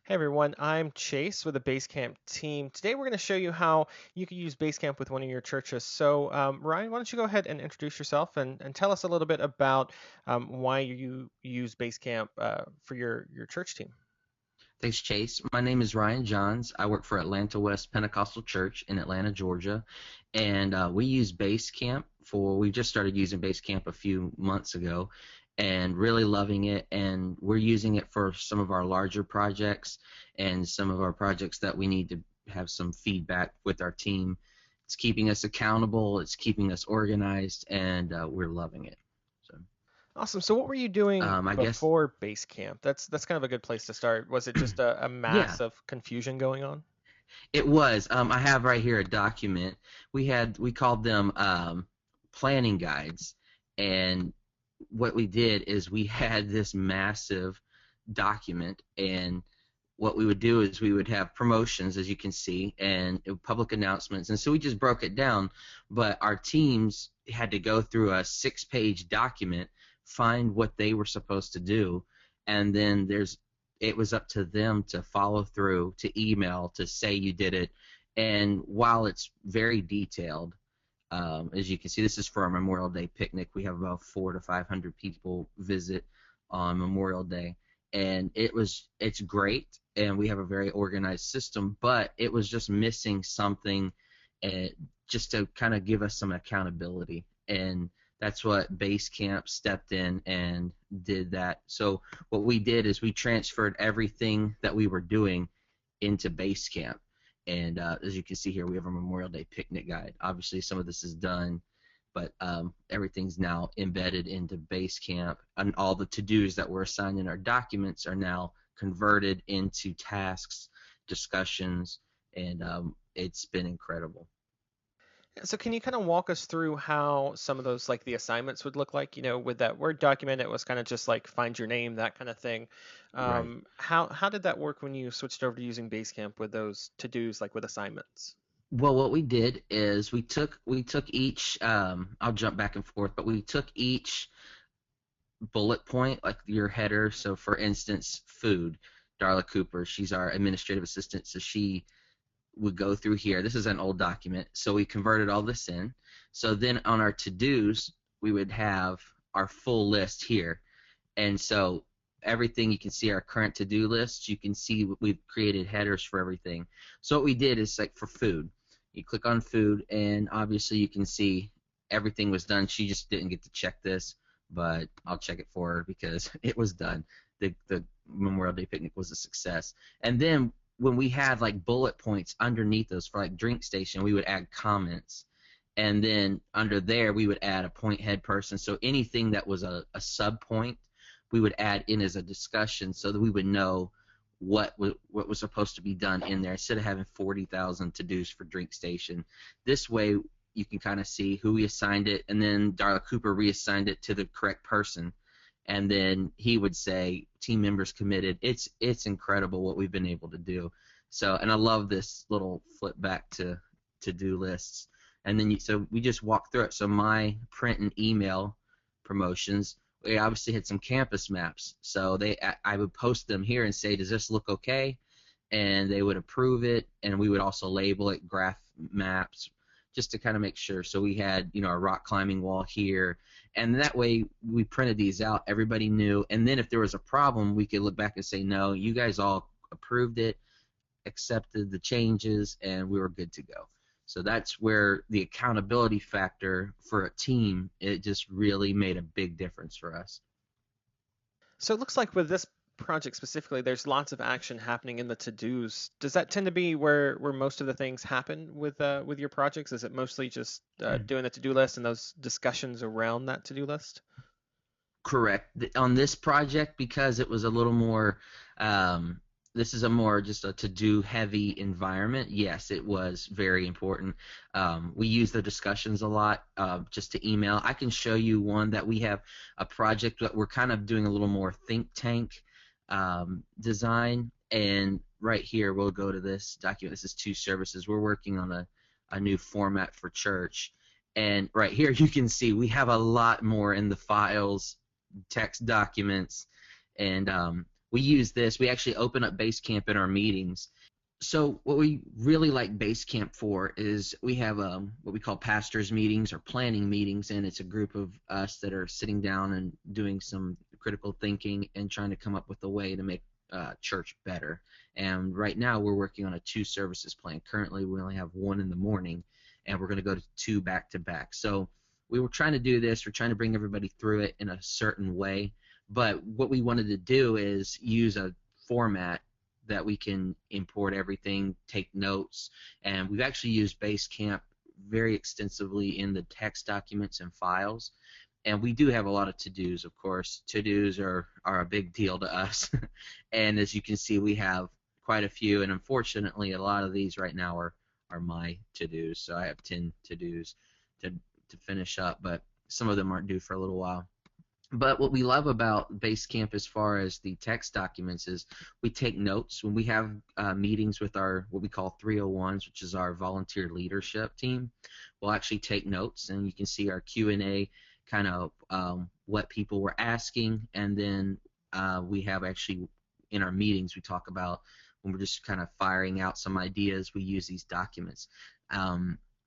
Hey everyone, I'm Chase with the Basecamp team. Today we're going to show you how you can use Basecamp with one of your churches. So, Ryan, why don't you go ahead and introduce yourself and tell us a little bit about why you use Basecamp for your church team. Thanks, Chase. My name is Ryan Johns. I work for Atlanta West Pentecostal Church in Atlanta, Georgia, and we use Basecamp for. We just started using Basecamp a few months ago, and really loving it. And we're using it for some of our larger projects and some of our projects that we need to have some feedback with our team. It's keeping us accountable. It's keeping us organized, and we're loving it. So, Awesome. So, what were you doing I guess, before Basecamp? That's kind of a good place to start. Was it just a yeah. mass of confusion going on? It was. I have right here a document. We called them planning guides, and what we did is we had this massive document, and what we would do is we would have promotions, as you can see, and public announcements, and so we just broke it down. But our teams had to go through a six-page document, find what they were supposed to do, and then it was up to them to follow through, to email, to say you did it. And while it's very detailed, as you can see, this is for our Memorial Day picnic. We have about 400 to 500 people visit on Memorial Day, and it's great, and we have a very organized system. But it was just missing something, uh, just to kind of give us some accountability, and that's what Basecamp stepped in and did that. So what we did is we transferred everything that we were doing into Basecamp. And as you can see here, we have a Memorial Day picnic guide. Obviously, some of this is done, but everything's now embedded into Basecamp, and all the to-dos that were assigned in our documents are now converted into tasks, discussions, and it's been incredible. So can you kind of walk us through how some of those like the assignments would look like? With that Word document, it was kind of just like find your name, that kind of thing. Right. How did that work when you switched over to using Basecamp with those to-dos, like with assignments? Well, what we did is we took each. I'll jump back and forth, but we took each bullet point, like your header. So, for instance, food. Darla Cooper, she's our administrative assistant, so she would go through here. This is an old document, so we converted all this in. So then on our to-dos, we would have our full list here, and so everything you can see our current to-do list. You can see we've created headers for everything. So what we did is like for food, you click on food, and obviously you can see everything was done. She just didn't get to check this, but I'll check it for her because it was done. The Memorial Day picnic was a success. And then when we had like bullet points underneath those for like drink station, we would add comments. And then under there, we would add a point head person. So anything that was a sub point, we would add in as a discussion so that we would know what was supposed to be done in there instead of having 40,000 to dos for drink station. This way, you can kind of see who we assigned it, and then Darla Cooper reassigned it to the correct person, and then he would say team members committed. It's incredible what we've been able to do. So, and I love this little flip back to do lists, and then so we just walk through it. So my print and email promotions, we obviously had some campus maps, so I would post them here and say, does this look okay? And they would approve it, and we would also label it graph maps just to kind of make sure. So we had, a rock climbing wall here, and that way we printed these out. Everybody knew, and then if there was a problem, we could look back and say, no, you guys all approved it, accepted the changes, and we were good to go. So that's where the accountability factor for a team, it just really made a big difference for us. So it looks like with this project specifically, there's lots of action happening in the to-dos. Does that tend to be where most of the things happen with your projects? Is it mostly just doing the to-do list and those discussions around that to-do list? Correct. On this project, because it was a little more, this is a more just a to-do heavy environment. Yes, it was very important. We use the discussions a lot, just to email. I can show you one that we have a project that we're kind of doing a little more think tank design. And right here, we'll go to this document. This is two services. We're working on a new format for church. And right here, you can see we have a lot more in the files, text documents, and we use this. We actually open up Basecamp in our meetings. So what we really like Basecamp for is we have what we call pastors meetings or planning meetings, and it's a group of us that are sitting down and doing some critical thinking and trying to come up with a way to make church better. And right now we're working on a 2 services plan. Currently we only have one in the morning, and we're going to go to 2 back to back. So we were trying to do this. We're trying to bring everybody through it in a certain way. But what we wanted to do is use a format that we can import everything, take notes, and we've actually used Basecamp very extensively in the text documents and files. And we do have a lot of to-dos, of course. To-dos are a big deal to us. And as you can see, we have quite a few, and unfortunately, a lot of these right now are my to-dos. So I have 10 to-dos to finish up, but some of them aren't due for a little while. But what we love about Basecamp as far as the text documents is we take notes. When we have meetings with our what we call 301s, which is our volunteer leadership team, we'll actually take notes, and you can see our Q&A, kind of what people were asking, and then we have actually in our meetings we talk about when we're just kind of firing out some ideas, we use these documents.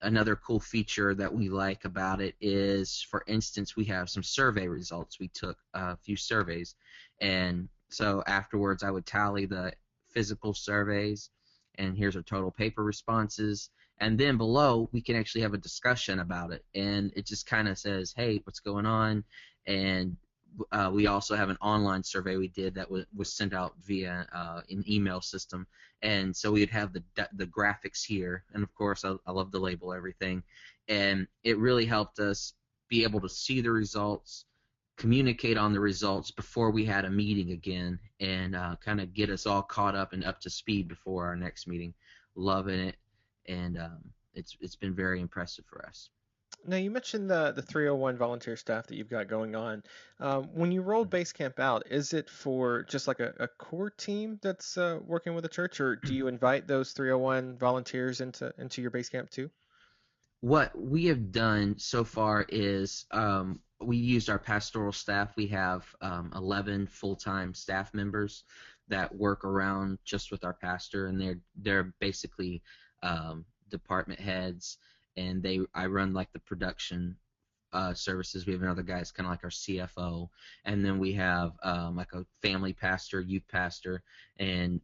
Another cool feature that we like about it is, for instance, we have some survey results. We took a few surveys, and so afterwards I would tally the physical surveys, and here's our total paper responses, and then below we can actually have a discussion about it, and it just kind of says, hey, what's going on? And we also have an online survey we did that was sent out via an email system, and so we'd have the graphics here, and of course I love to label everything, and it really helped us be able to see the results, communicate on the results before we had a meeting again, and kind of get us all caught up and up to speed before our next meeting. Loving it, and it's been very impressive for us. Now, you mentioned the 301 volunteer staff that you've got going on. When you rolled Basecamp out, is it for just like a core team that's working with the church, or do you invite those 301 volunteers into your Basecamp too? What we have done so far is we used our pastoral staff. We have 11 full-time staff members that work around just with our pastor, and they're basically department heads, and I run like the production services. We have another guy that's kind of like our CFO, and then we have like a family pastor, youth pastor, and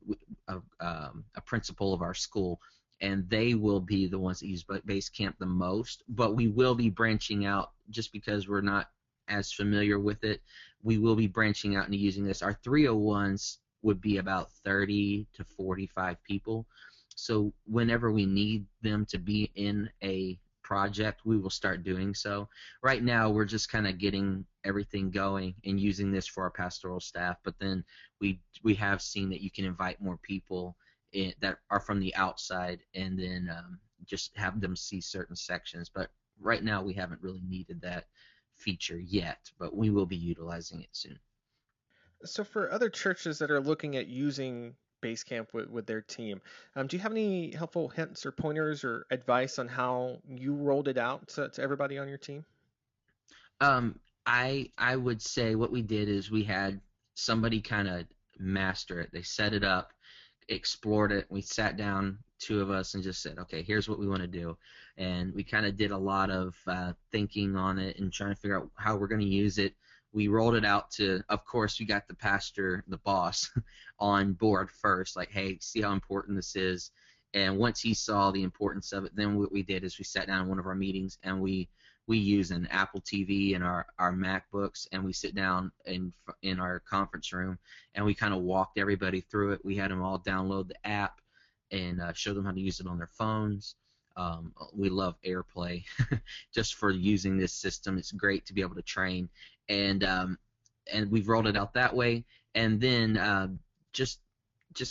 a principal of our school, and they will be the ones that use Basecamp the most. But we will be branching out, just because we're not as familiar with it. We will be branching out into using this. Our 301s would be about 30 to 45 people. So whenever we need them to be in a project, we will start doing so. Right now, we're just kind of getting everything going and using this for our pastoral staff. But then we have seen that you can invite more people that are from the outside, and then just have them see certain sections. But right now, we haven't really needed that feature yet, but we will be utilizing it soon. So for other churches that are looking at using Basecamp with their team, do you have any helpful hints or pointers or advice on how you rolled it out to everybody on your team? I would say what we did is we had somebody kind of master it. They set it up, explored it. We sat down, 2 of us, and just said, okay, here's what we want to do. And we kind of did a lot of thinking on it and trying to figure out how we're going to use it. We rolled it out to, of course, we got the pastor, the boss, on board first, like, hey, see how important this is. And once he saw the importance of it, then what we did is we sat down in one of our meetings, and we use an Apple TV and our MacBooks, and we sit down in our conference room, and we kind of walked everybody through it. We had them all download the app and show them how to use it on their phones. We love AirPlay just for using this system. It's great to be able to train, and we've rolled it out that way, and then just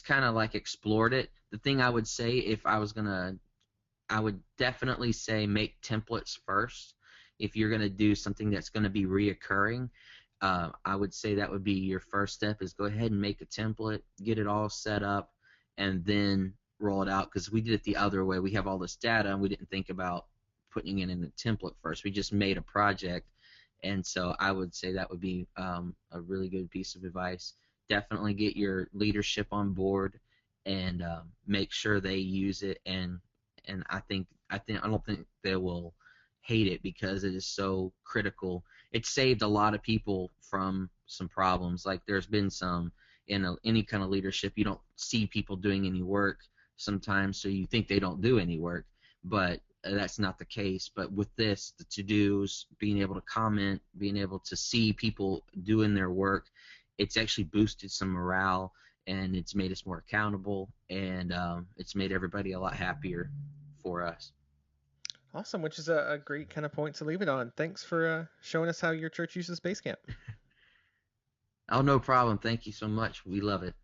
kind of like explored it. The thing I would say, if I was gonna, I would definitely say make templates first. If you're gonna do something that's gonna be reoccurring, I would say that would be your first step, is go ahead and make a template, get it all set up, and then roll it out. Because we did it the other way. We have all this data, and we didn't think about putting it in a template first. We just made a project, and so I would say that would be a really good piece of advice. definitely get your leadership on board and make sure they use it. And I don't think they will hate it because it is so critical. It saved a lot of people from some problems. Like there's been some any kind of leadership, you don't see people doing any work sometimes, so you think they don't do any work, but that's not the case. But with this, the to-dos, being able to comment, being able to see people doing their work, it's actually boosted some morale, and it's made us more accountable, and it's made everybody a lot happier for us. Awesome, which is a great kind of point to leave it on. Thanks for showing us how your church uses Basecamp. Oh, no problem. Thank you so much. We love it.